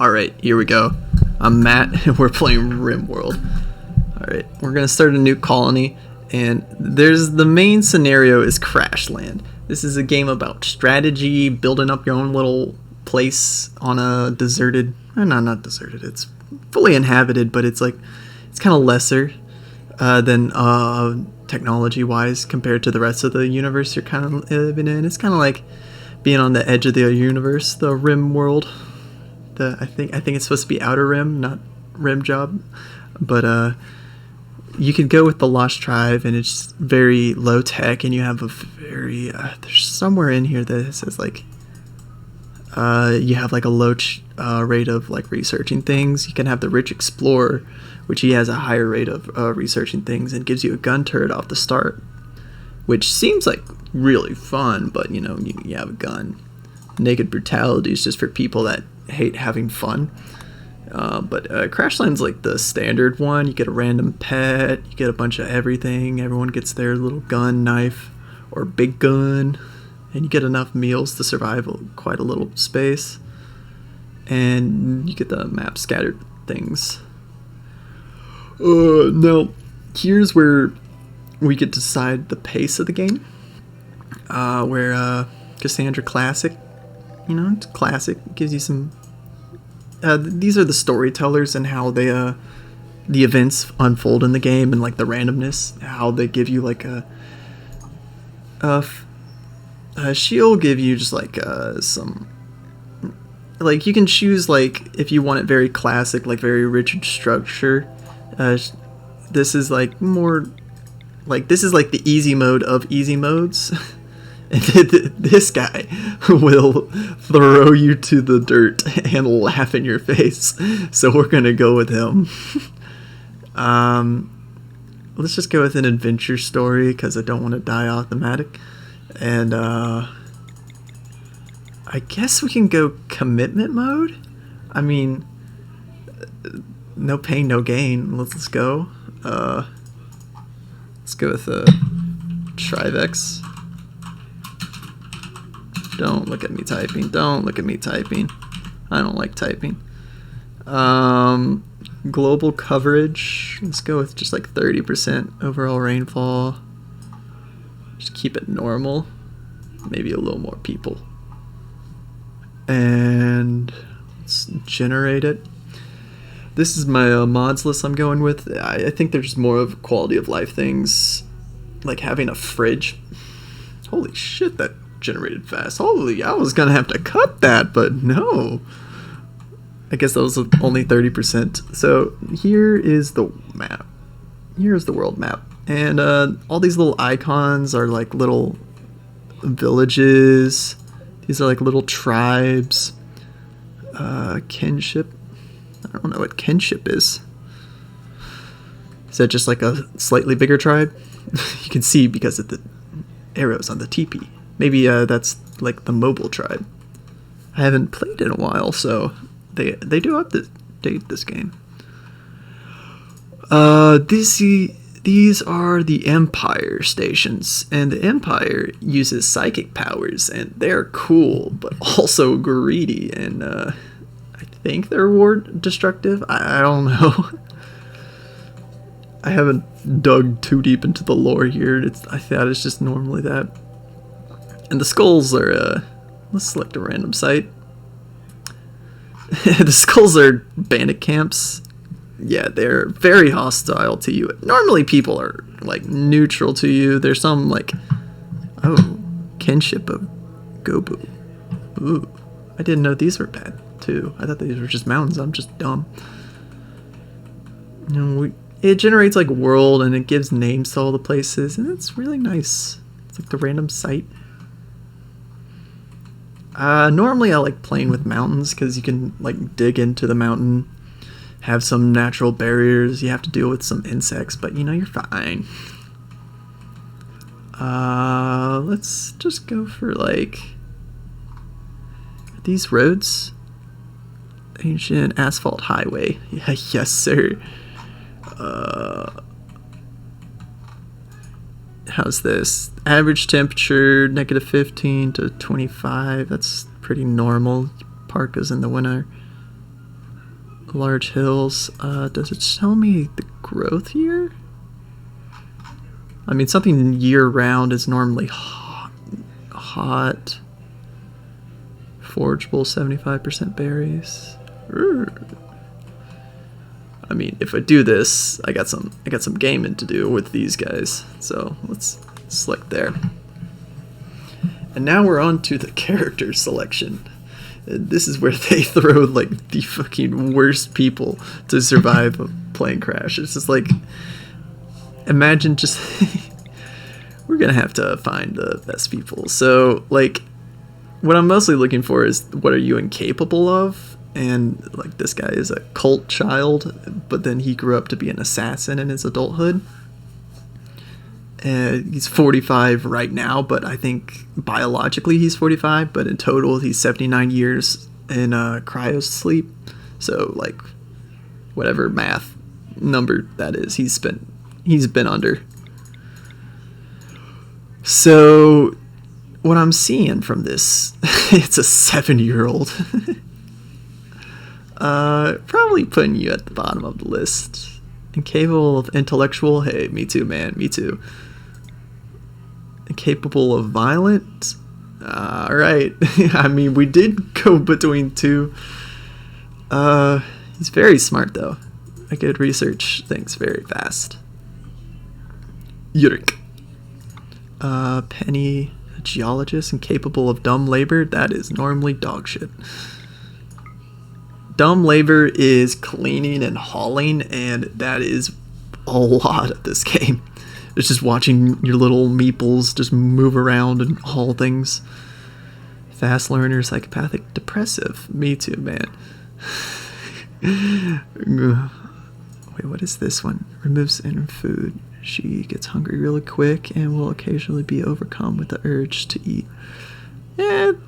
Alright, here we go. I'm Matt, and we're playing Rimworld. Alright, we're gonna start a new colony, and the main scenario is Crashland. This is a game about strategy, building up your own little place on a deserted... not deserted, it's fully inhabited, but it's kind of lesser than technology-wise compared to the rest of the universe you're kind of living in. It's kind of like being on the edge of the universe, the Rim world. I think it's supposed to be Outer Rim, not Rim Job, but you could go with the Lost Tribe, and it's very low tech, and you have a very there's somewhere in here that says you have a low rate of researching things. You can have the Rich Explorer, which he has a higher rate of researching things, and gives you a gun turret off the start, which seems like really fun, but you have a gun. Naked Brutality is just for people that hate having fun. But Crashland's the standard one. You get a random pet, you get a bunch of everything, everyone gets their little gun, knife, or big gun, and you get enough meals to survive quite a little space, and you get the map scattered things. Now, here's where we get to decide the pace of the game. Where Cassandra Classic, it's classic, gives you some... these are the storytellers and how they the events unfold in the game, and the randomness, how they give you she'll give you just some you can choose if you want it very classic, very rigid structure. This is more this is the easy mode of easy modes. And this guy will throw you to the dirt and laugh in your face. So we're going to go with him. Let's just go with an adventure story, because I don't want to die automatic. And I guess we can go commitment mode. I mean, no pain, no gain. Let's go. Let's go with Trivex. Don't look at me typing. Don't look at me typing. I don't like typing. Global coverage. Let's go with just 30% overall rainfall. Just keep it normal. Maybe a little more people. And let's generate it. This is my mods list I'm going with. I think there's more of quality of life things, like having a fridge. Holy shit, that generated fast. Holy, I was gonna have to cut that, but no. I guess that was only 30%. So here is the map. Here's the world map. And all these little icons are little villages. These are little tribes. Kinship. I don't know what kinship is. Is that just a slightly bigger tribe? You can see because of the arrows on the teepee. Maybe that's the mobile tribe. I haven't played in a while, so they do update this game. These are the Empire stations, and the Empire uses psychic powers, and they're cool, but also greedy, and I think they're reward destructive. I don't know. I haven't dug too deep into the lore here. I thought it's just normally that. And the skulls are, let's select a random site. The skulls are bandit camps. Yeah, they're very hostile to you. Normally people are, neutral to you. There's some, oh, kinship of Gobu. Ooh, I didn't know these were bad, too. I thought these were just mountains. I'm just dumb. It generates, world, and it gives names to all the places, and it's really nice. It's the random site. Normally I like playing with mountains, because you can dig into the mountain, have some natural barriers, you have to deal with some insects, but you're fine. Let's just go for these roads. Ancient asphalt highway. Yeah, yes sir. How's this? Average temperature, -15 to 25. That's pretty normal. Parkas in the winter. Large hills. Does it tell me the growth here? I mean, something year-round is normally hot. Forageable, 75% berries. I mean, if I do this, I got some gaming to do with these guys. So let's select there. And now we're on to the character selection. This is where they throw like the fucking worst people to survive a plane crash. It's just like, imagine just we're gonna have to find the best people. So like, what I'm mostly looking for is what are you incapable of? And like, this guy is a cult child, but then he grew up to be an assassin in his adulthood. He's 45 right now, but I think biologically he's 45, but in total he's 79 years in cryo sleep. So like, whatever math number that is, he's been under. So what I'm seeing from this, it's a 7-year-old. Probably putting you at the bottom of the list. Incapable of intellectual, hey, me too, man, me too. Incapable of violent, alright. I mean, we did go between two. He's very smart though. I could research things very fast. Yurik. Penny, a geologist, incapable of dumb labor. That is normally dog shit. Dumb labor is cleaning and hauling, and that is a lot of this game. It's just watching your little meeples just move around and haul things. Fast learner, psychopathic, depressive. Me too, man. Wait, what is this one? Removes inner food. She gets hungry really quick and will occasionally be overcome with the urge to eat.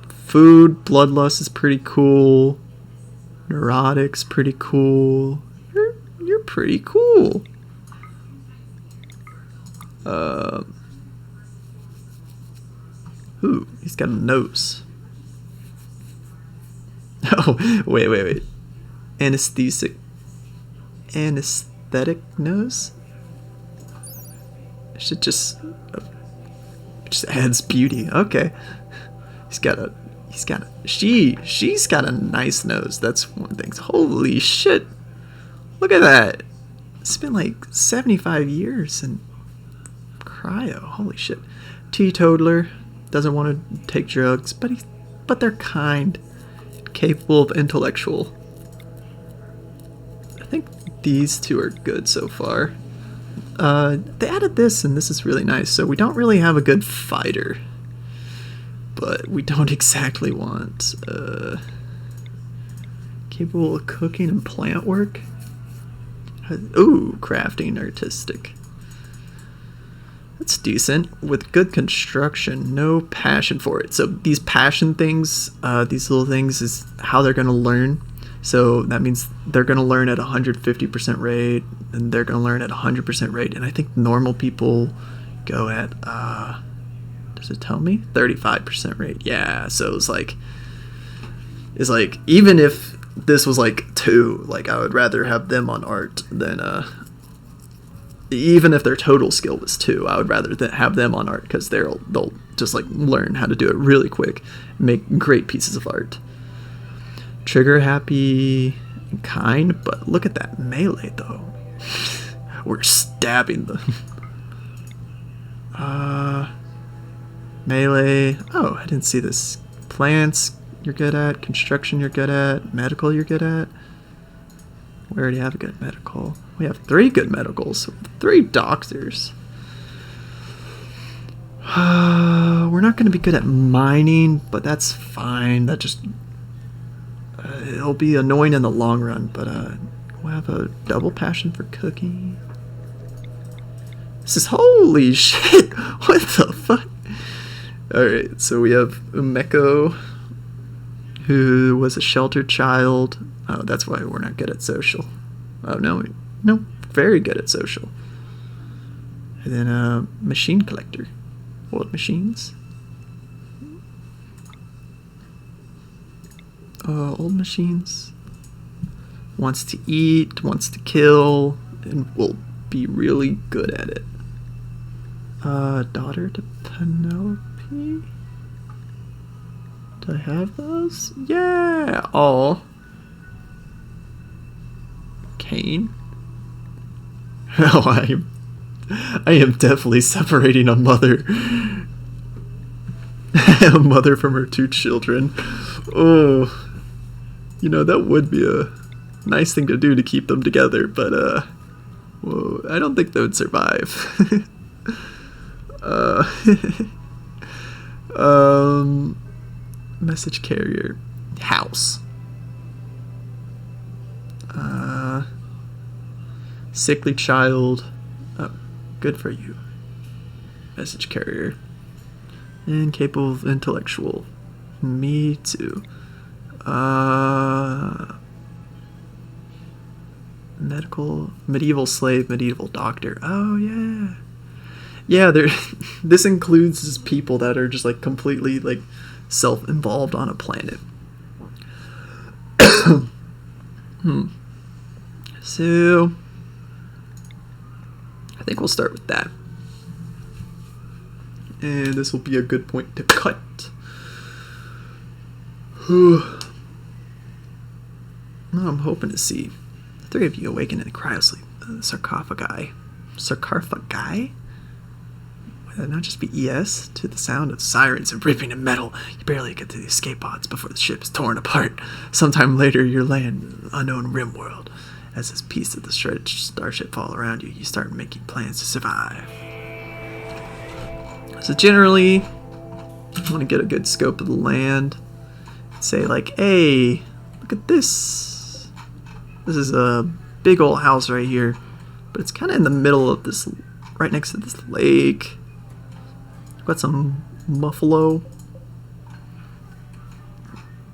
Food, bloodlust is pretty cool. Neurotics, pretty cool. You're pretty cool. Ooh, he's got a nose. Oh, wait. Anesthetic nose? It should just adds beauty. Okay. She's got a nice nose. That's one thing. Holy shit. Look at that. It's been like 75 years in cryo. Holy shit. Teetotaler. Doesn't want to take drugs, but they're kind. Capable of intellectual. I think these two are good so far. They added this, and this is really nice. So we don't really have a good fighter, but we don't exactly want capable of cooking and plant work. Ooh, crafting, artistic. That's decent. With good construction, no passion for it. So these passion things, these little things, is how they're going to learn. So that means they're going to learn at 150% rate, and they're going to learn at 100% rate. And I think normal people go at, does it tell me? 35% rate. Yeah, so it's like even if this was like 2, like I would rather have them on art than even if their total skill was 2, I would rather have them on art, because they'll just like learn how to do it really quick, make great pieces of art. Trigger happy and kind, but look at that melee though. We're stabbing them. Melee. Oh, I didn't see this. Plants, you're good at. Construction, you're good at. Medical, you're good at. We already have a good medical. We have 3 good medicals. 3 doctors. We're not going to be good at mining, but that's fine. That just... it'll be annoying in the long run, but we'll have a double passion for cooking. This is... holy shit! What the fuck? Alright, so we have Umeko, who was a sheltered child. Oh, that's why we're not good at social. Oh, no, very good at social. And then machine collector. Old machines. Old machines. wants to eat, wants to kill, and will be really good at it. Daughter to Penelope? Do I have those? Yeah! Oh. Cain? Oh, I am definitely separating a mother. A mother from her 2 children. Oh. You know, that would be a nice thing to do to keep them together, but, whoa, I don't think they would survive. Message carrier. House. Sickly child. Oh, good for you. Message carrier. Incapable of intellectual. Me too. Medieval slave, medieval doctor. Oh yeah. Yeah, there this includes people that are just like completely like self-involved on a planet. So I think we'll start with that. And this will be a good point to cut. I'm hoping to see 3 of you awaken in cryosleep. Sarcophagi. Sarcophagi? Would that not just be ES? To the sound of sirens and ripping and metal, you barely get to the escape pods before the ship is torn apart. Sometime later, you're landing in the unknown Rimworld. As this piece of the shredded starship fall around you, you start making plans to survive. So generally, you want to get a good scope of the land. Say like, hey, look at this. This is a big old house right here, but it's kind of in the middle of this, right next to this lake. Got some buffalo.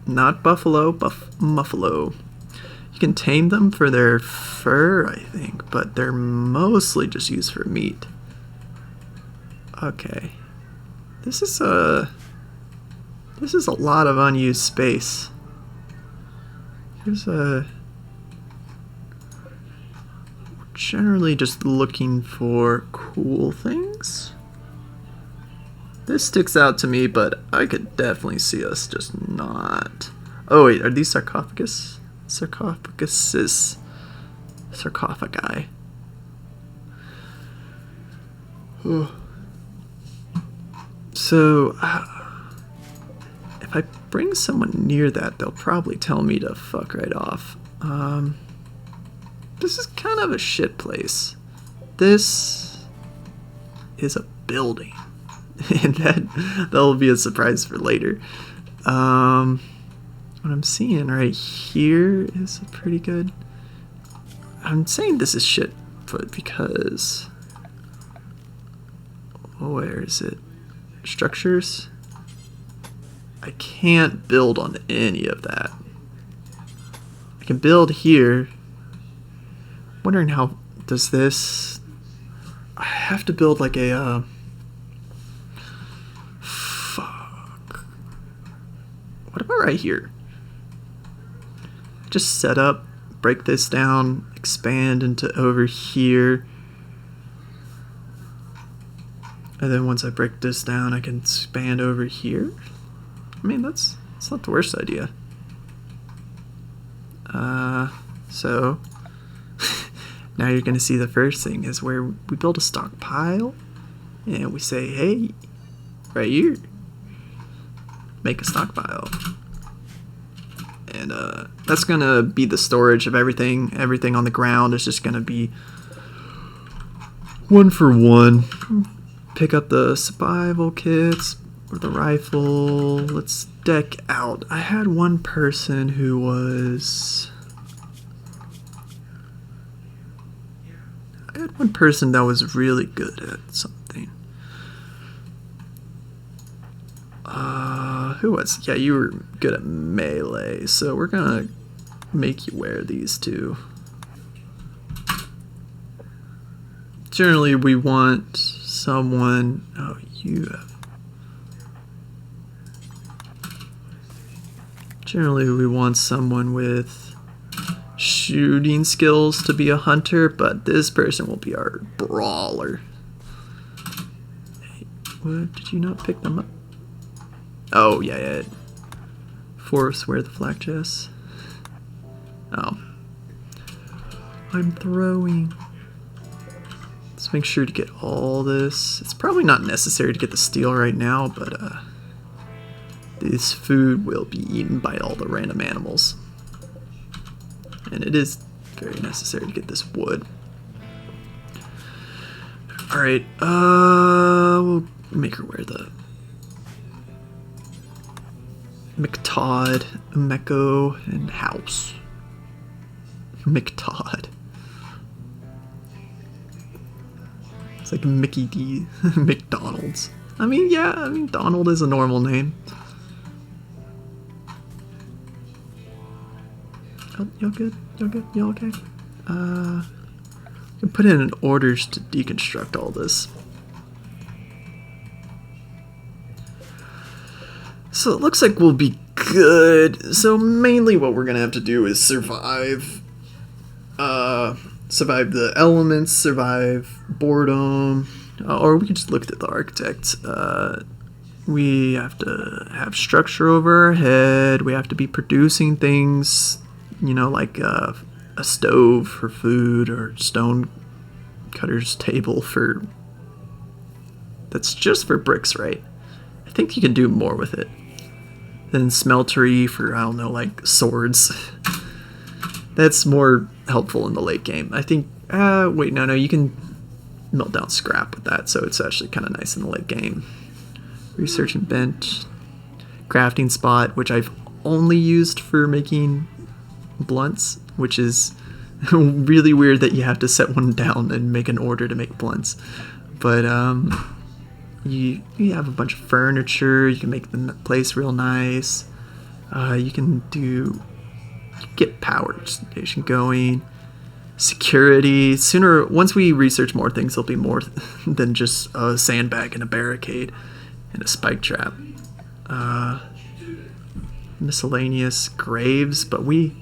Not buffalo, muffalo. You can tame them for their fur, I think, but they're mostly just used for meat. Okay. This is a lot of unused space. Generally just looking for cool things. This sticks out to me, but I could definitely see us just not. Oh wait, are these sarcophagus? Sarcophaguses. Sarcophagi. So, if I bring someone near that, they'll probably tell me to fuck right off. This is kind of a shit place. This is a building. And that'll be a surprise for later. What I'm seeing right here is a pretty good... I'm saying this is shit put because... Where is it? Structures? I can't build on any of that. I can build here. Wondering how does this... I have to build like a... Fuck. What about right here? Just set up, break this down, expand into over here. And then once I break this down, I can expand over here. I mean, that's not the worst idea. So now you're gonna see the first thing is where we build a stockpile, and we say, hey, right here, make a stockpile, and that's gonna be the storage of everything. Everything on the ground is just gonna be 1 for 1. Pick up the survival kits or the rifle. Let's deck out. I had one person who was... I had one person that was really good at something. Who was? Yeah, you were good at melee, so we're gonna make you wear these two. Generally, we want someone... Oh, you have... Generally, we want someone with shooting skills to be a hunter, but this person will be our brawler. Hey, what? Did you not pick them up? Oh, yeah. Force where the flak chest. Oh. I'm throwing. Let's make sure to get all this. It's probably not necessary to get the steel right now, but this food will be eaten by all the random animals. And it is very necessary to get this wood. Alright, we'll make her wear the McTodd, Mecco, and House. McTodd. It's like Mickey D. McDonald's. I mean, yeah, Donald is a normal name. Oh, y'all good? Y'all good? Y'all okay? I can put in orders to deconstruct all this. So it looks like we'll be good. So mainly what we're gonna have to do is survive. Survive the elements, survive boredom, or we can just look at the architect. We have to have structure over our head. We have to be producing things, you know, like a stove for food or stone cutter's table for. That's just for bricks, right? I think you can do more with it. Then smeltery for, I don't know, like swords. That's more helpful in the late game. I think, wait, no, you can melt down scrap with that, so it's actually kind of nice in the late game. Research and bench. Crafting spot, which I've only used for making blunts, which is really weird that you have to set one down and make an order to make blunts. But, you have a bunch of furniture, you can make the place real nice. You can get power station going. Security. Once we research more things, there'll be more than just a sandbag and a barricade and a spike trap. Miscellaneous graves, but we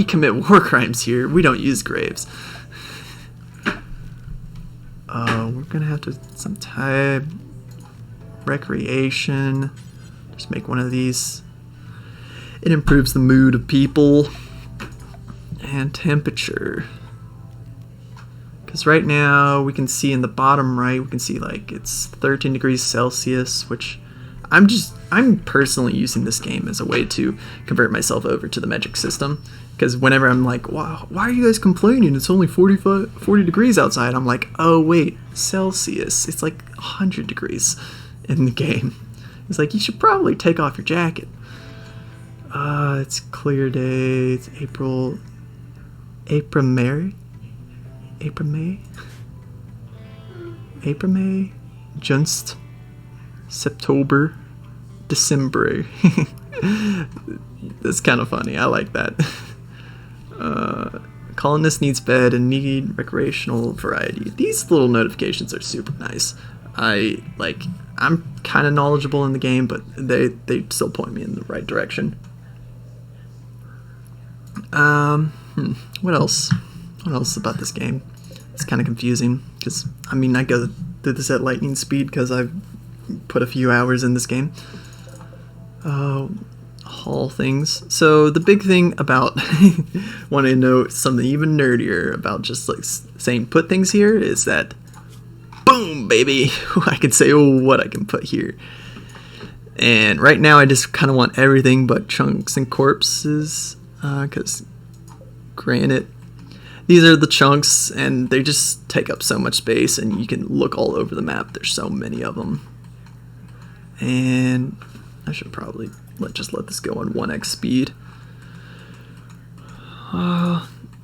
commit war crimes here. We don't use graves. We're gonna have to some type recreation. Just make one of these. It improves the mood of people. And temperature. Because right now we can see in the bottom right, we can see like it's 13 degrees Celsius, which I'm personally using this game as a way to convert myself over to the metric system. Because whenever I'm like, wow, why are you guys complaining? It's only 40 degrees outside. I'm like, oh wait, Celsius. It's like 100 degrees in the game. It's like, you should probably take off your jacket. It's clear day. It's April, May, just September, December. That's kind of funny. I like that. Colonist needs bed and need recreational variety. These little notifications are super nice. I'm kind of knowledgeable in the game, but they still point me in the right direction. What else? What else about this game? It's kind of confusing because I go through this at lightning speed because I've put a few hours in this game. Haul things. So the big thing about want to know something even nerdier about just like saying put things here is that boom, baby, I can say what I can put here. And right now I just kind of want everything but chunks and corpses because granite, these are the chunks and they just take up so much space and you can look all over the map. There's so many of them. And I should probably just let this go on 1x speed.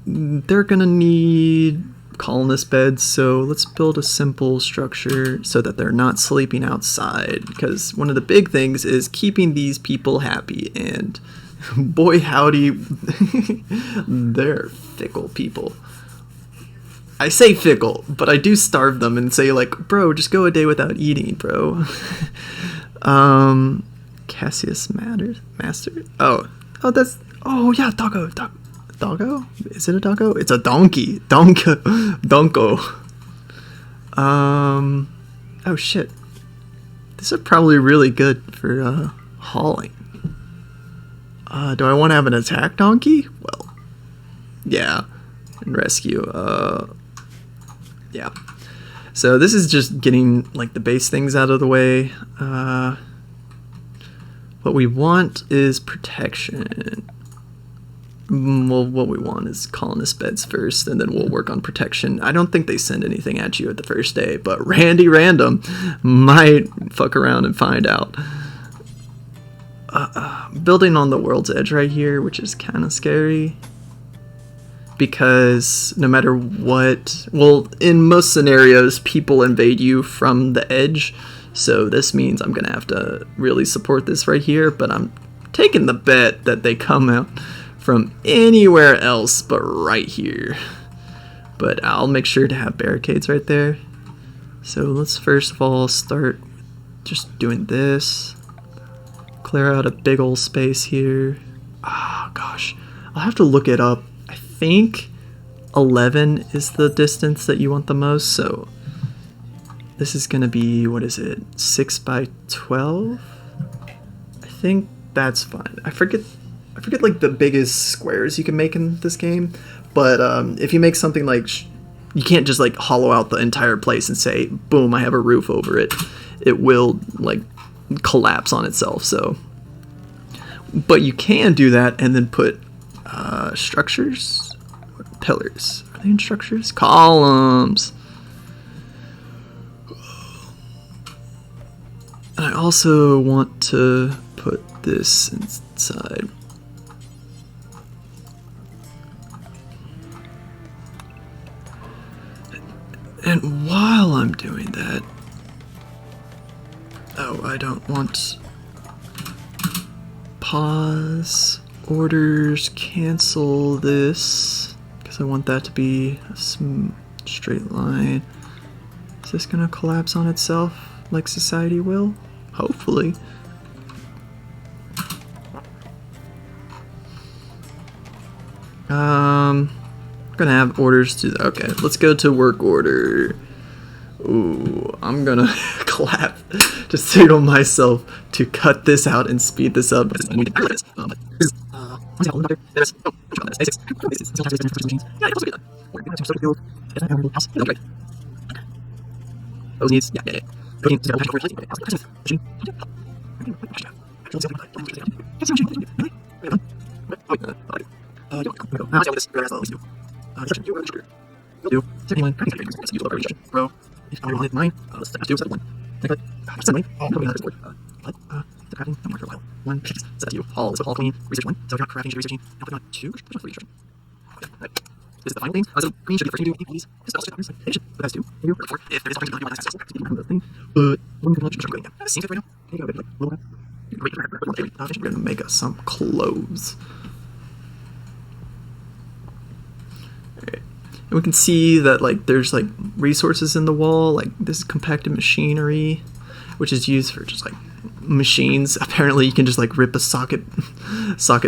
They're gonna need colonist beds, so let's build a simple structure so that they're not sleeping outside, because one of the big things is keeping these people happy, and boy howdy, they're fickle people. I say fickle, but I do starve them and say like, bro, just go a day without eating, bro. Cassius Master. Oh yeah, doggo. Doggo? Is it a doggo? It's a donkey. Donko. Oh shit. These are probably really good for hauling. Do I want to have an attack donkey? Well, yeah. And rescue. Yeah. So this is just getting like the base things out of the way. What we want is protection. Well, what we want is colonist beds first, and then we'll work on protection. I don't think they send anything at you at the first day, but Randy Random might fuck around and find out. Building on the world's edge right here, which is kind of scary. Because no matter what, well, in most scenarios, people invade you from the edge. So this means I'm going to have to really support this right here, but I'm taking the bet that they come out from anywhere else but right here. But I'll make sure to have barricades right there. So let's first of all start just doing this. Clear out a big old space here. Oh gosh, I'll have to look it up. I think 11 is the distance that you want the most, so this is gonna be, what is it, 6 by 12? I think that's fine. I forget like the biggest squares you can make in this game, but if you make something like, you can't just like hollow out the entire place and say, boom, I have a roof over it. It will like collapse on itself. So, but you can do that and then put structures, pillars. Are they in structures? Columns. And I also want to put this inside. And while I'm doing that, oh, I don't want pause, orders, cancel this, because I want that to be a straight line. Is this gonna collapse on itself like society will? Hopefully. Gonna have orders to, okay, let's go to work order. Ooh, I'm gonna clap to signal myself to cut this out and speed this up. Those needs, yeah. This is the final thing. So green should be the first thing you do, please. This also should be the best two. Maybe 4. If there is a function you want access to, thing. But one can start going down. It seems good right now. There you go, like little bit. We're gonna make us some clothes. Alright. And we can see that like there's like resources in the wall, like this is compacted machinery, which is used for just like machines. Apparently you can just like rip a socket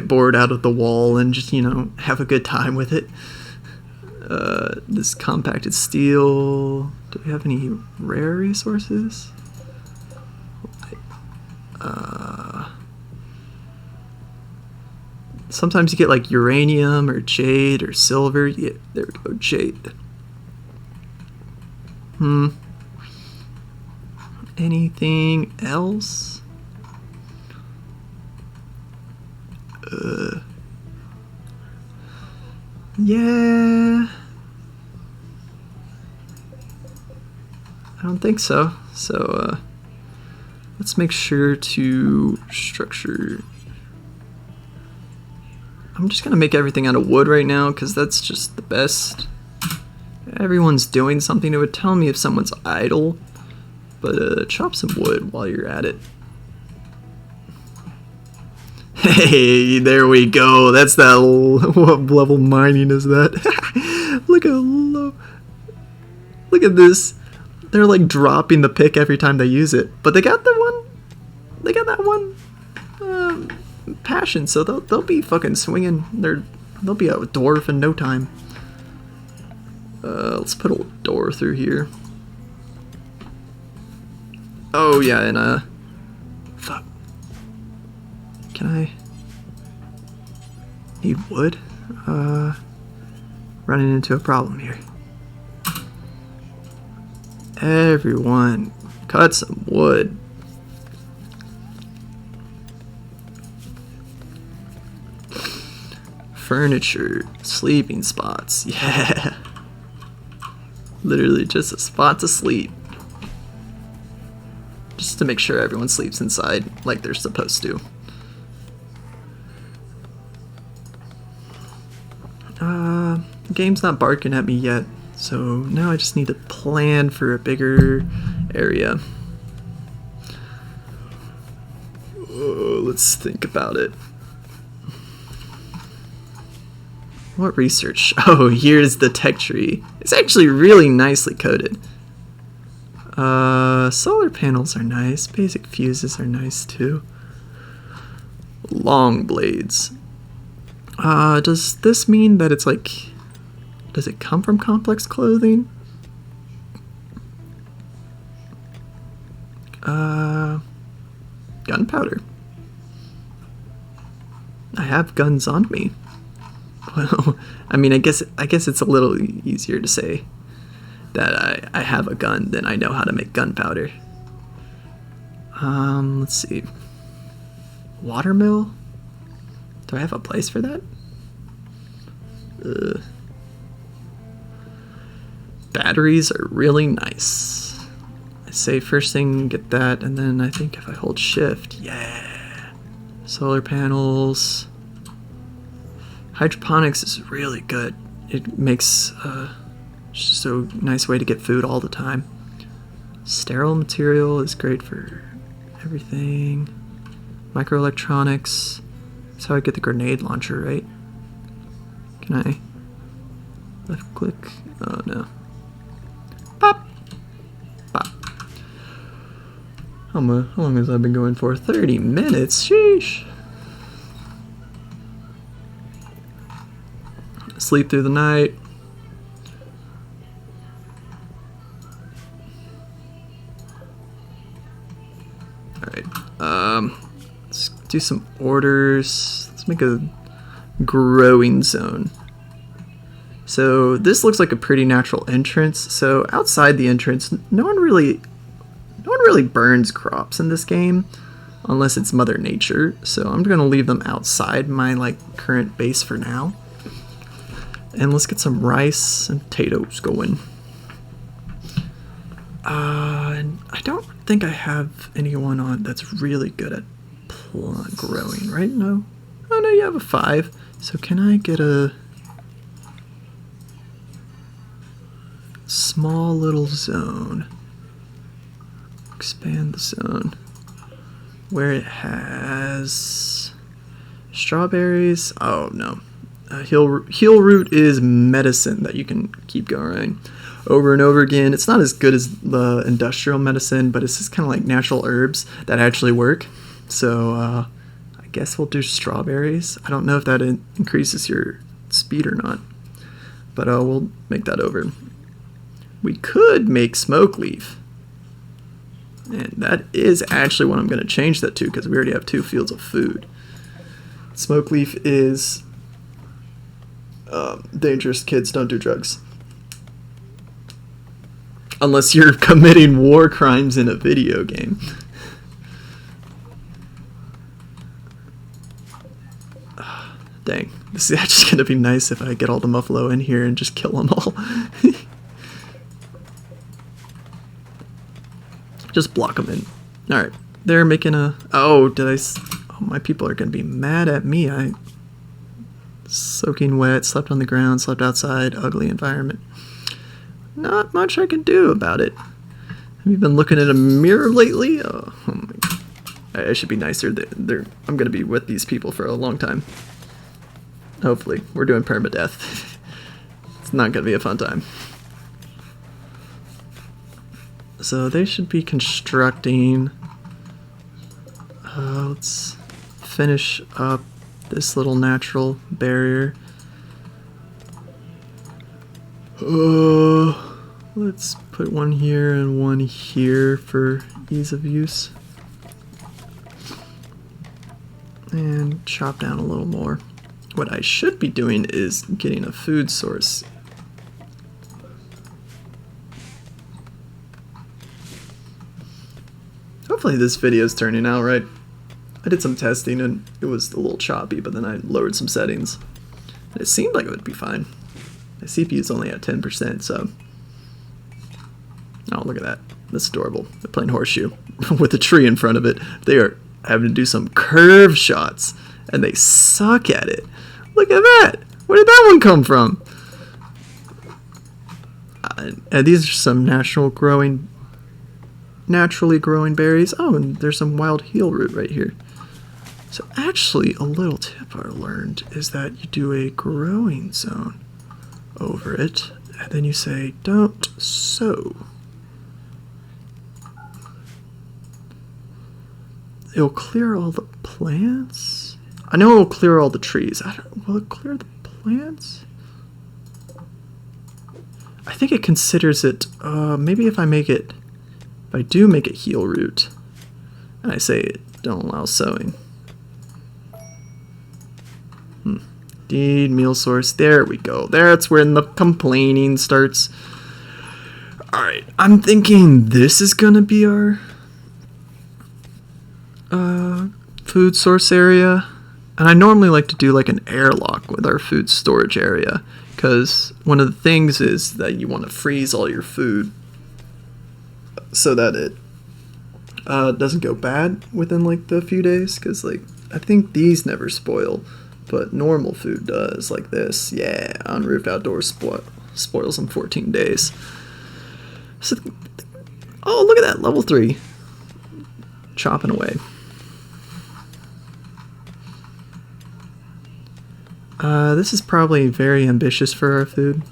board out of the wall and just, you know, have a good time with it. This compacted steel. Do we have any rare resources? Sometimes you get like uranium or jade or silver. Yeah, there we go, jade. Anything else? Yeah. I don't think so. So, let's make sure to structure. I'm just gonna make everything out of wood right now because that's just the best. Everyone's doing something. It would tell me if someone's idle, but chop some wood while you're at it. Hey, there we go. That's that. What level mining is that? Look how low. Look at this. They're like dropping the pick every time they use it, but they got the one. They got that one passion, so they'll be fucking swinging their They'll be a dwarf in no time. Let's put a door through here. Oh yeah, and fuck. Can I need wood? Running into a problem here. Everyone, cut some wood. Furniture, sleeping spots, yeah. Literally just a spot to sleep. Just to make sure everyone sleeps inside like they're supposed to. The game's not barking at me yet, so now I just need to plan for a bigger area. Let's think about it. What research? Oh, here's the tech tree. It's actually really nicely coded. Solar panels are nice. Basic fuses are nice too. Long blades. Does this mean that it's like... Does it come from complex clothing? Gunpowder. I have guns on me. Well, I mean, I guess it's a little easier to say that I have a gun than I know how to make gunpowder. Let's see. Watermill? Do I have a place for that? Batteries are really nice. I say first thing, get that, and then I think if I hold shift, yeah. Solar panels. Hydroponics is really good. It makes just a nice way to get food all the time. Sterile material is great for everything. Microelectronics. That's how I get the grenade launcher, right? Can I left click? Oh no. Pop! Pop. How long has I been going for? 30 minutes? Sheesh! Sleep through the night. Alright, let's do some orders. Let's make a growing zone. So this looks like a pretty natural entrance. So outside the entrance, no one really burns crops in this game unless it's Mother Nature. So I'm gonna leave them outside my like current base for now. And let's get some rice and potatoes going. And I don't think I have anyone on that's really good at growing, right? No. Oh no, you have a 5. So can I get a small little zone? Expand the zone where it has strawberries. Oh no. Heal root is medicine that you can keep going over and over again. It's not as good as the industrial medicine, but it's just kind of like natural herbs that actually work. So I guess we'll do strawberries. I don't know if that increases your speed or not, but we'll make that over. We could make smoke leaf, and that is actually what I'm going to change that to because we already have 2 fields of food. Smoke leaf is dangerous. Kids, don't do drugs. Unless you're committing war crimes in a video game. Dang. This is actually going to be nice if I get all the muffalo in here and just kill them all. Just block them in. Alright. They're making a... Oh, my people are going to be mad at me. Soaking wet, slept on the ground, slept outside, ugly environment. Not much I can do about it. Have you been looking at a mirror lately? Oh my God. I should be nicer. I'm going to be with these people for a long time. Hopefully. We're doing permadeath. It's not going to be a fun time. So they should be constructing. Let's finish up this little natural barrier. Let's put one here and one here for ease of use. And chop down a little more. What I should be doing is getting a food source. Hopefully this video is turning out right. I did some testing and it was a little choppy, but then I lowered some settings. And it seemed like it would be fine. My CPU is only at 10%, so... Oh, look at that. That's adorable. They're playing horseshoe with a tree in front of it. They are having to do some curve shots, and they suck at it. Look at that! Where did that one come from? And these are some naturally growing berries. Oh, and there's some wild heel root right here. So actually, a little tip I learned is that you do a growing zone over it, and then you say, don't sow. It'll clear all the plants? I know it'll clear all the trees. Will it clear the plants? I think it considers it, maybe if I do make it heel root, and I say don't allow sowing. Need meal source. There we go. That's when the complaining starts. Alright, I'm thinking this is gonna be our food source area. And I normally like to do like an airlock with our food storage area, because one of the things is that you want to freeze all your food so that it doesn't go bad within like the few days, because like I think these never spoil, but normal food does, like this. Yeah, on-roof outdoors spoils in 14 days. So, oh, look at that, level 3. Chopping away. This is probably very ambitious for our food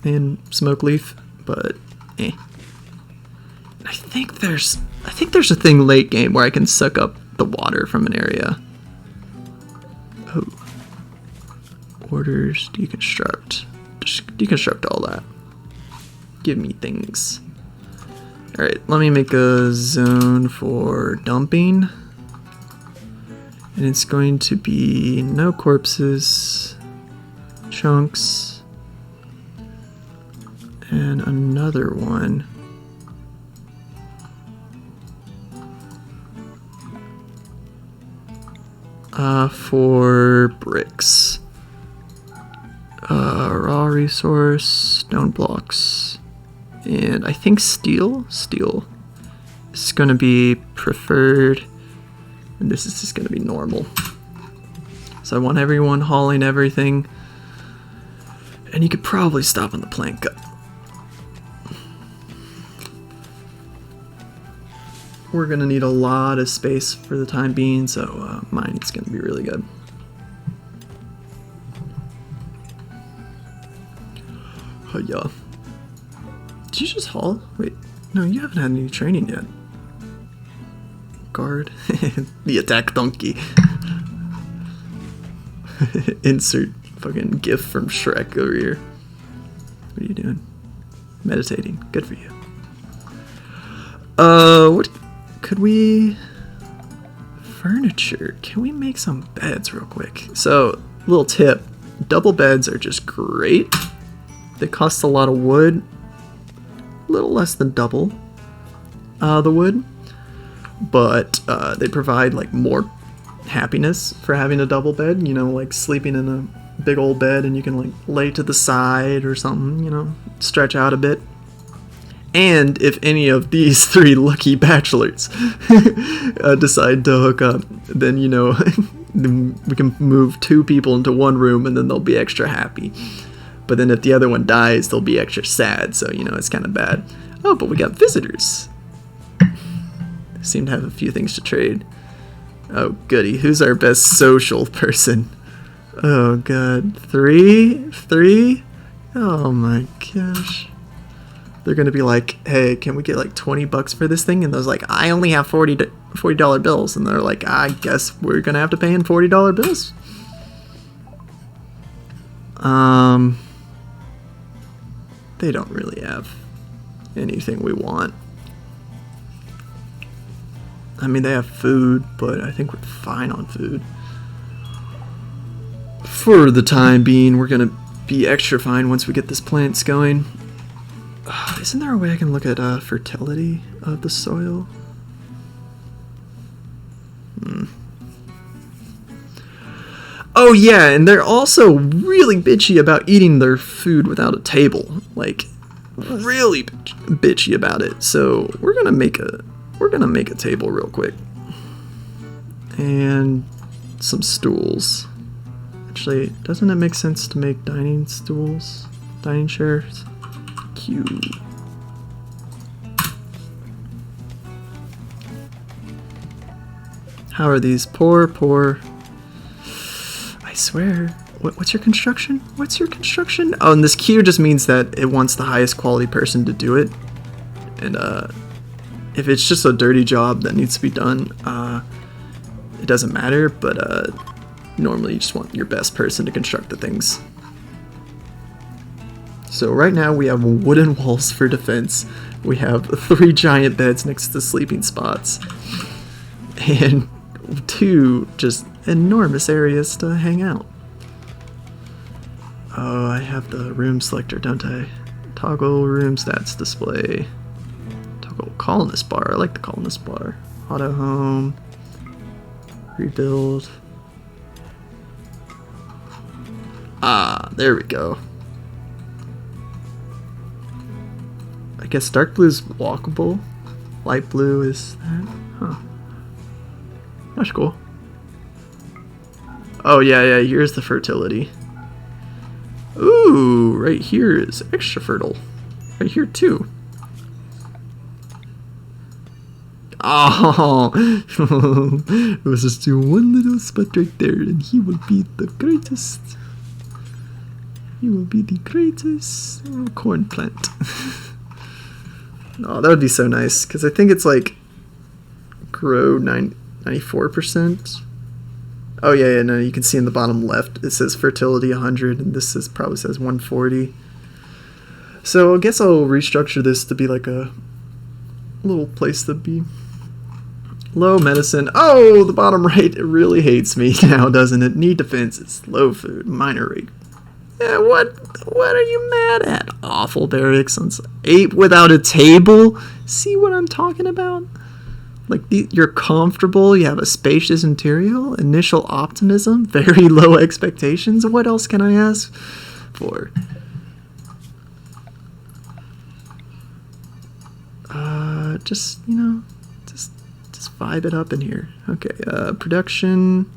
and smoke leaf, but eh. I think there's a thing late game where I can suck up the water from an area. Oh. Orders, deconstruct. Just deconstruct all that. Give me things. Alright, let me make a zone for dumping. And it's going to be no corpses, chunks, and another one. For bricks. Raw resource, stone blocks, and I think steel. Steel is going to be preferred, and this is just going to be normal. So I want everyone hauling everything, and you could probably stop on the plant cut. We're going to need a lot of space for the time being, so mining's going to be really good. Oh yeah. Did you just haul? Wait, no, you haven't had any training yet. Guard. The attack donkey. Insert fucking gif from Shrek over here. What are you doing? Meditating. Good for you. What could we... Furniture. Can we make some beds real quick? So, little tip. Double beds are just great. They cost a lot of wood. A little less than double the wood. But they provide like more happiness for having a double bed. You know, like sleeping in a big old bed and you can like lay to the side or something, you know, stretch out a bit. And if any of these 3 lucky bachelors decide to hook up, then, you know, we can move 2 people into one room and then they'll be extra happy. But then if the other one dies, they'll be extra sad, so, you know, it's kind of bad. Oh, but we got visitors. They seem to have a few things to trade. Oh, goody. Who's our best social person? Oh, God. 3? 3? Oh, my gosh. They're going to be like, hey, can we get like $20 for this thing? And those like, I only have $40 bills. And they're like, I guess we're going to have to pay in $40 bills. they don't really have anything we want. I mean, they have food, but I think we're fine on food. For the time being, we're gonna be extra fine once we get this plants going. Isn't there a way I can look at fertility of the soil? Oh yeah, and they're also really bitchy about eating their food without a table. Like, really bitchy about it. So we're gonna make a table real quick, and some stools. Actually, doesn't it make sense to make dining stools, dining chairs? Q. How are these? Poor. I swear. What's your construction? What's your construction? Oh, and this Q just means that it wants the highest quality person to do it. And if it's just a dirty job that needs to be done, it doesn't matter. But normally you just want your best person to construct the things. So right now we have wooden walls for defense. We have 3 giant beds next to sleeping spots. And 2 just enormous areas to hang out. Oh, I have the room selector, don't I? Toggle room stats display. Toggle colonist bar. I like the colonist bar. Auto home. Rebuild. Ah, there we go. I guess dark blue is walkable. Light blue is that. Huh. That's cool. Oh yeah, here's the fertility. Ooh, right here is extra fertile. Right here too. Oh, it was just one little spot right there, and he will be the greatest. He will be the greatest corn plant. Oh, that would be so nice, because I think it's like grow 94%. Oh yeah, no, you can see in the bottom left it says fertility 100, and this probably says 140. So I guess I'll restructure this to be like a little place to be. Low medicine. Oh, the bottom right, it really hates me now, doesn't it? Need defenses. Low food. Minor rate. Yeah, what are you mad at? Awful barracks. 8 without a table? See what I'm talking about? Like, you're comfortable, you have a spacious interior, initial optimism, very low expectations. What else can I ask for? Just, you know, just vibe it up in here. Okay, production.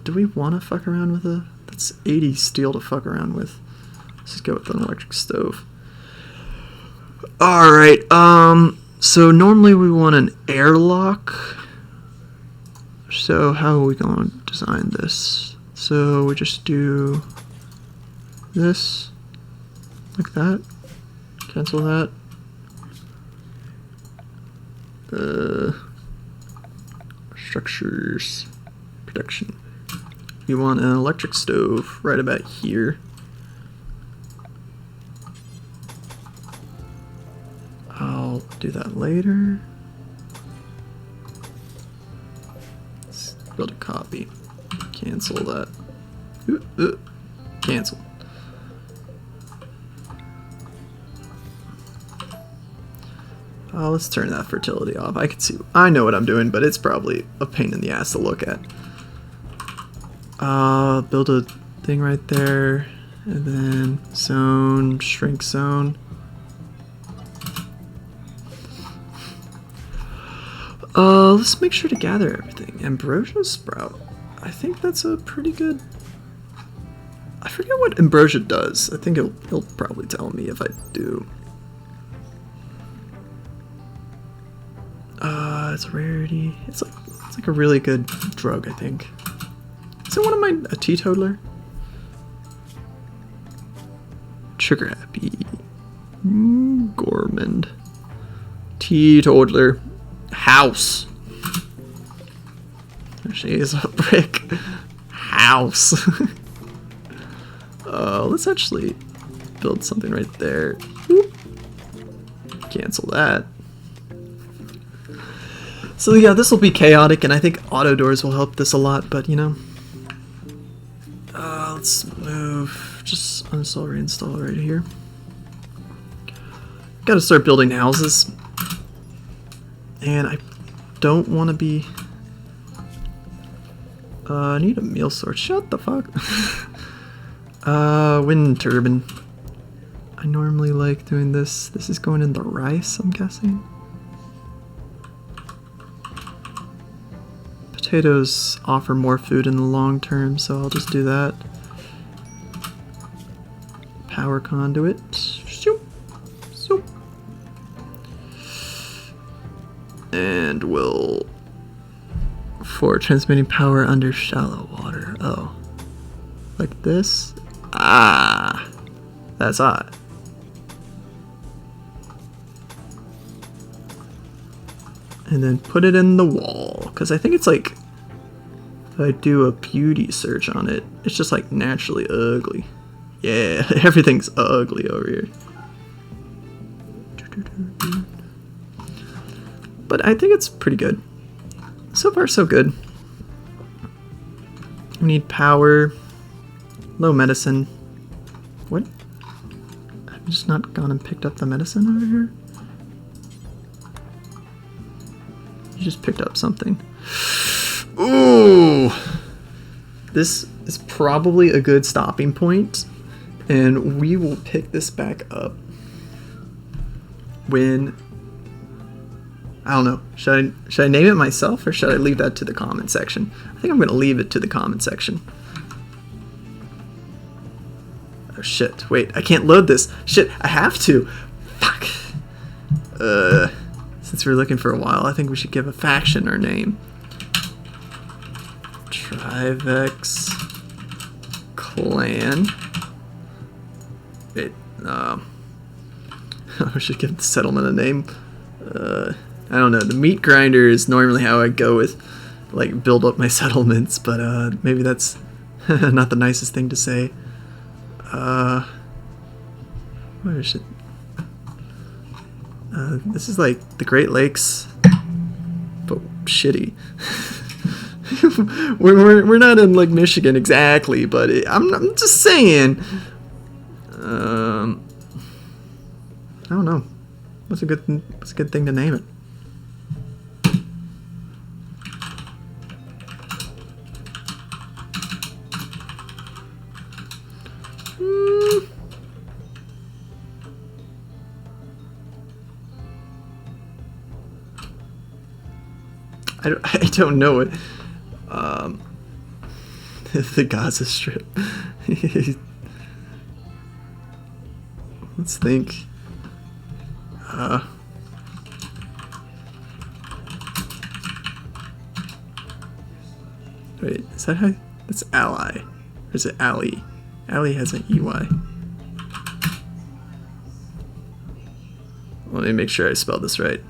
Do we want to fuck around with that's 80 steel to fuck around with. Let's just go with an electric stove. Alright, so normally we want an airlock. So how are we going to design this? So we just do this, like that. Cancel that. Structures, production. You want an electric stove right about here. I'll do that later. Let's build a copy. Cancel that. Cancel. Let's turn that fertility off. I know what I'm doing, but it's probably a pain in the ass to look at. Build a thing right there, and then zone, shrink zone. Let's make sure to gather everything. Ambrosia sprout. I think that's a pretty good. I forget what ambrosia does. I think he'll probably tell me if I do. It's a rarity. It's like a really good drug, I think. Is it one of a teetotaler? Sugar happy. Gourmand. Teetotaler. House. There she is, a brick. House. Let's actually build something right there. Whoop. Cancel that. So yeah, this will be chaotic, and I think auto doors will help this a lot, but you know. Let's move, just uninstall, reinstall right here. Gotta start building houses. And I don't want to be... I need a meal source. Shut the fuck. Wind turbine. I normally like doing this. This is going in the rice, I'm guessing. Potatoes offer more food in the long term, so I'll just do that. Power conduit. Shoop. Shoop. And we'll... for transmitting power under shallow water. Oh. Like this? Ah. That's odd. And then put it in the wall, because I think it's like, if I do a beauty search on it, it's just like naturally ugly. Yeah, everything's ugly over here. But I think it's pretty good. So far so good. We need power, low medicine. What? I've just not gone and picked up the medicine over here? You just picked up something. Ooh! This is probably a good stopping point, and we will pick this back up when... I don't know. Should I name it myself, or should I leave that to the comment section? I think I'm going to leave it to the comment section. Oh shit, wait, I can't load this. Shit, I have to. Fuck. Since we're looking for a while, I think we should give a faction our name. Trivex Clan. Wait, I should give the settlement a name. I don't know, the meat grinder is normally how I go with, like, build up my settlements, but maybe that's not the nicest thing to say. Where should... this is like the Great Lakes, but shitty. we're not in like Michigan exactly, but I'm just saying. I don't know. What's a good thing to name it? I don't know it. The Gaza Strip. Let's think. Wait, is that how? That's ally. Or is it ally? Ally has an EY. Let me make sure I spelled this right.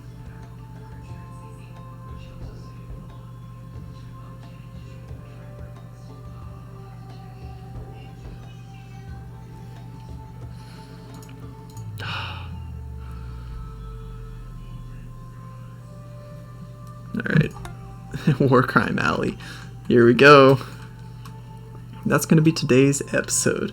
Alright. War Crime Alley. Here we go. That's going to be today's episode.